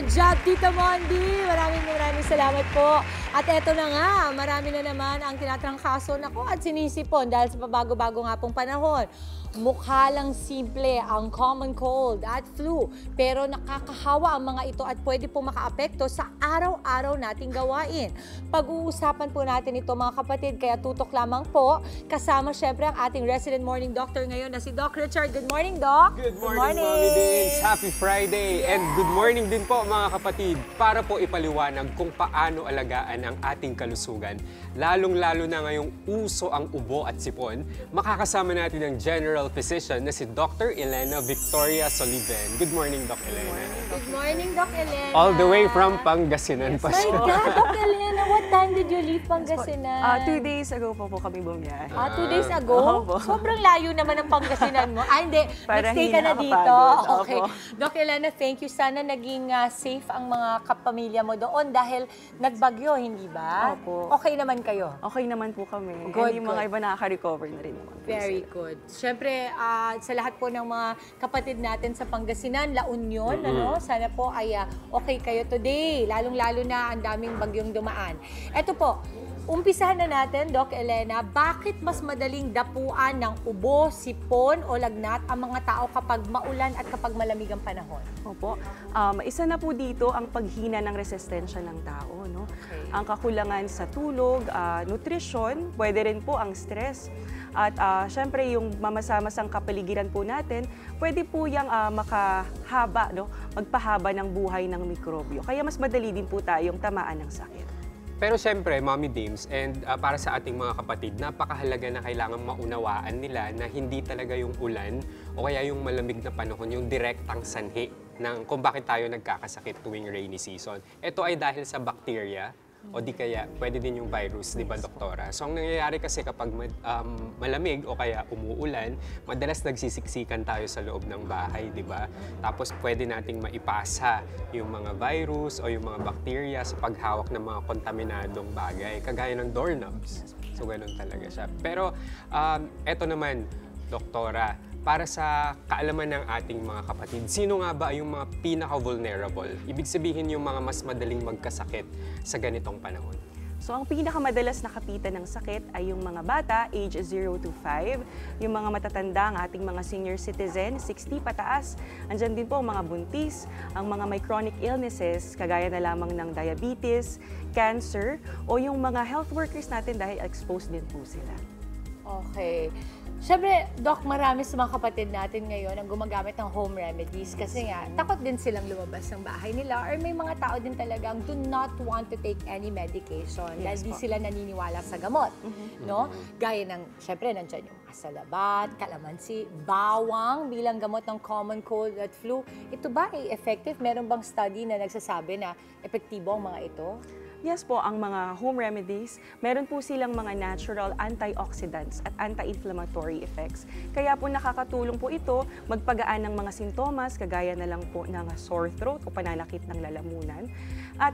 Good job, Tita Mondi! Maraming salamat po. At eto na nga, marami na naman ang tinatrangkaso nako at sinisipon dahil sa pabago-bago nga pong panahon. Mukha lang simple ang common cold at flu, pero nakakahawa ang mga ito at pwede po makaapekto sa araw-araw nating gawain. Pag-uusapan po natin ito mga kapatid, kaya tutok lamang po. Kasama syempre ang ating resident morning doctor ngayon na si Doc Richard. Good morning, Doc! Good morning, Mommy Dins! Happy Friday! And good morning din po mga kapatid, para po ipaliwanag kung paano alagaan ang ating kalusugan. Lalong-lalo na ngayong uso ang ubo at sipon, makakasama natin ang General Physician na si Dr. Elena Victoria Soliven. Good morning, Doc Elena. Good morning, Doc Elena. All the way from Pangasinan pa My siya. God, Doc Elena, what time did you leave Pangasinan? 2 days ago po kami bumiyahe. 2 days ago? Opo. Sobrang layo naman ng Pangasinan mo. Hindi. Para Nag-stay hindi ka na dito. nakapagod. Okay. Opo. Doc Elena, thank you. Sana naging safe ang mga kapamilya mo doon dahil nagbagyo, hindi ba? Opo. Okay naman kayo? Okay naman po kami. Good, And yung mga iba nakaka-recover na rin naman. Very good. Siyempre, sa lahat po ng mga kapatid natin sa Pangasinan, La Union, ano, sana po ay okay kayo today. Lalong-lalo na ang daming bagyong dumaan. Ito po, umpisahan na natin, Doc Elena, bakit mas madaling dapuan ng ubo, sipon o lagnat ang mga tao kapag maulan at kapag malamig ang panahon? Opo. Isa na po dito ang paghina ng resistensya ng tao. No? Okay. Ang kakulangan sa tulog, nutrisyon, pwede rin po ang stress. At syempre yung mamasamasang kapaligiran po natin, pwede po yung makahaba, no? Magpahaba ng buhay ng mikrobyo. Kaya mas madali din po tayong tamaan ng sakit. Pero siyempre, Mommy Dames, and para sa ating mga kapatid, napakahalaga na kailangan maunawaan nila na hindi talaga yung ulan o kaya yung malamig na panahon, yung direktang sanhi ng kung bakit tayo nagkakasakit tuwing rainy season. Ito ay dahil sa bacteria o di kaya pwede din yung virus, di ba, Doktora? So, ang nangyayari kasi kapag malamig o kaya umuulan, madalas nagsisiksikan tayo sa loob ng bahay, di ba? Tapos pwede nating maipasa yung mga virus o yung mga bacteria sa paghawak ng mga kontaminadong bagay, kagaya ng doorknobs. So, ganun talaga siya. Pero, eto naman, Doktora, para sa kaalaman ng ating mga kapatid, sino nga ba yung mga pinaka-vulnerable? Ibig sabihin yung mga mas madaling magkasakit sa ganitong panahon. So, ang pinakamadalas nakapitan ng sakit ay yung mga bata, age 0 to 5, yung mga matatanda, ang ating mga senior citizen, 60 pataas. Andyan din po ang mga buntis, ang mga may chronic illnesses, kagaya na lamang ng diabetes, cancer, o yung mga health workers natin dahil exposed din po sila. Okay. Siyempre, Doc, marami sa mga kapatid natin ngayon ang gumagamit ng home remedies kasi nga, takot din silang lumabas ng bahay nila or may mga tao din talagang do not want to take any medication dahil di sila naniniwala sa gamot. No? Gaya ng, siyempre, nandyan yung asalabat, kalamansi, bawang bilang gamot ng common cold at flu. Ito ba ay effective? Meron bang study na nagsasabi na epektibo ang mga ito? Yes po, ang mga home remedies, meron po silang mga natural antioxidants at anti-inflammatory effects. Kaya po nakakatulong po ito magpagaan ng mga sintomas, kagaya na lang po ng sore throat o pananakit ng lalamunan. At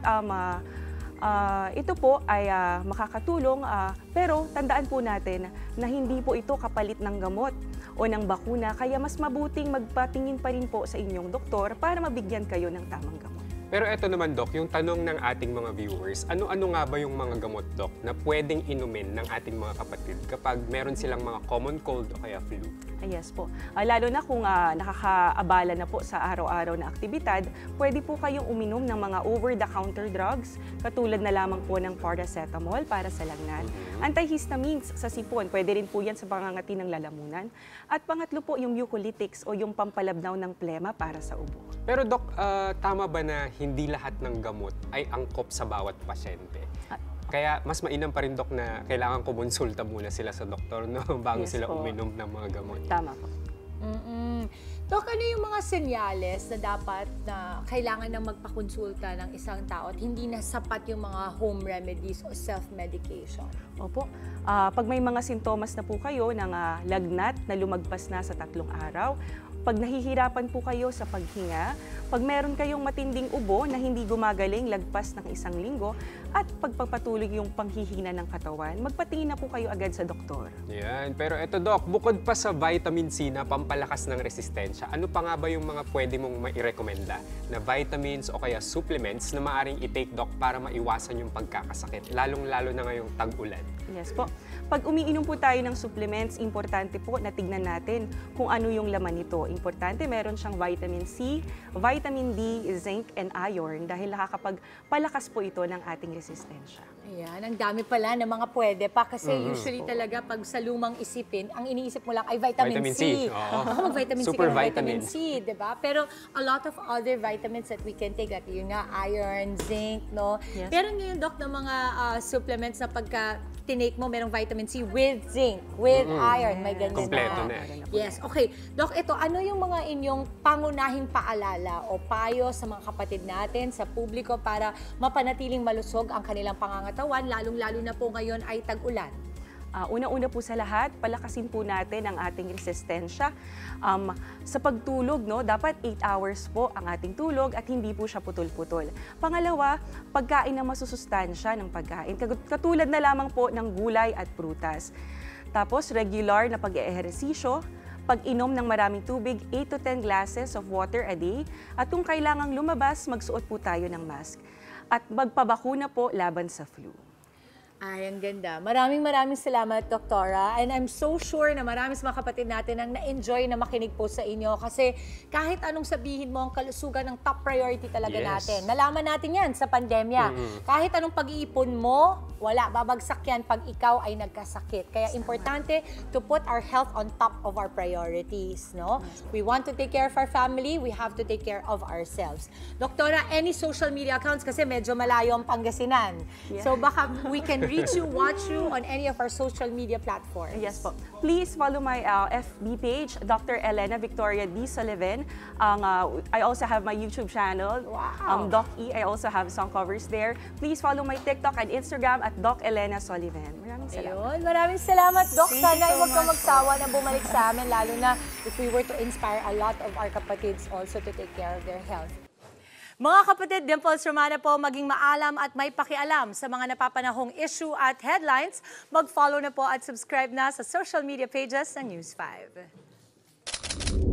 ito po ay makakatulong, pero tandaan po natin na hindi po ito kapalit ng gamot o ng bakuna, kaya mas mabuting magpatingin pa rin po sa inyong doktor para mabigyan kayo ng tamang gamot. Pero eto naman, Doc, yung tanong ng ating mga viewers, ano-ano nga ba yung mga gamot, Doc, na pwedeng inumin ng ating mga kapatid kapag meron silang mga common cold o kaya flu? Yes po. Lalo na kung nakakaabala na po sa araw-araw na aktibidad, pwede po kayong uminom ng mga over-the-counter drugs, katulad na lamang po ng paracetamol para sa lagnat. Antihistamines sa sipon, pwede rin po yan sa pangangati ng lalamunan. At pangatlo po yung mucolytics o yung pampalabnaw ng plema para sa ubo. Pero Doc, tama ba na hindi lahat ng gamot ay angkop sa bawat pasyente? Kaya mas mainam pa rin, Doc, na kailangan kumonsulta muna sila sa doktor, no? Bago Yes sila po. uminom ng mga gamot. Tama po. Doc, ano yung mga senyales na dapat na kailangan na magpakonsulta ng isang tao at hindi na sapat yung mga home remedies o self-medication? Opo. Pag may mga sintomas na po kayo ng lagnat na lumagpas na sa 3 araw, Pag nahihirapan po kayo sa paghinga, pag meron kayong matinding ubo na hindi gumagaling lagpas ng 1 linggo, at pagpapatuloy yung panghihina ng katawan, magpatingin na po kayo agad sa doktor. Yan. Pero eto, Doc, bukod pa sa vitamin C na pampalakas ng resistensya, ano pa nga ba yung mga pwede mong mairekomenda na vitamins o kaya supplements na maaring i-take, Doc, para maiwasan yung pagkakasakit, lalong-lalo na ngayong tag-ulan? Yes po. Pag umiinom po tayo ng supplements, importante po na tignan natin kung ano yung laman nito. Importante, meron siyang vitamin C, vitamin D, zinc, and iron dahil nakakapagpalakas po ito ng ating resistensya. Ayan, ang dami pala ng mga pwede pa kasi usually talaga pag sa lumang isipin, ang iniisip mo lang ay vitamin C. Oo. Baka mag-vitamin C Super ka ng vitamin vitamins. C, di ba? Pero a lot of other vitamins that we can take, like yun nga, iron, zinc, no? Yes. Meron ngayon, Doc, ng mga supplements na pagka tinake mo, merong vitamin C with zinc, with iron, may ganyan Kompleto na. na. Yes, okay. Doc, ito, ano yung mga inyong pangunahing paalala o payo sa mga kapatid natin, sa publiko para mapanatiling malusog ang kanilang pangangatawan, lalong-lalo na po ngayon ay tag-ulan? Una-una po sa lahat, palakasin po natin ang ating resistensya. Sa pagtulog, no, dapat 8 hours po ang ating tulog at hindi po siya putol-putol. Pangalawa, pagkain ng masusustansya ng pagkain. Katulad na lamang po ng gulay at prutas. Tapos, regular na pag-eehersisyo, pag-inom ng maraming tubig, 8 to 10 glasses of water a day. At kung kailangang lumabas, magsuot po tayo ng mask. At magpabakuna po laban sa flu. Ay, ang ganda. Maraming salamat, Doktora. And I'm so sure na marami sa mga kapatid natin ang na-enjoy na makinig po sa inyo. Kasi kahit anong sabihin mo, ang kalusugan ng top priority talaga natin. Nalaman natin yan sa pandemya. Kahit anong pag-iipon mo, wala, babagsak yan pag ikaw ay nagkasakit. Kaya importante to put our health on top of our priorities. No? We want to take care of our family, we have to take care of ourselves. Doktora, any social media accounts? Kasi medyo malayo ang Pangasinan. Yeah. So baka we can reach you, watch you on any of our social media platforms. Yes po. Please follow my FB page, Dr. Elena Victoria D. Sullivan. I also have my YouTube channel, Wow. Doc E. I also have song covers there. Please follow my TikTok and Instagram at Doc Elena Sullivan. Maraming salamat. Ayun, maraming salamat, Doc. Thank you Sana ay so huwag kang much. magsawa na bumalik sa amin, lalo na if we were to inspire a lot of our kapatids also to take care of their health. Mga kapatid, Dimples Romana po, maging maalam at may pakialam sa mga napapanahong issue at headlines. Mag-follow na po at subscribe na sa social media pages ng News 5.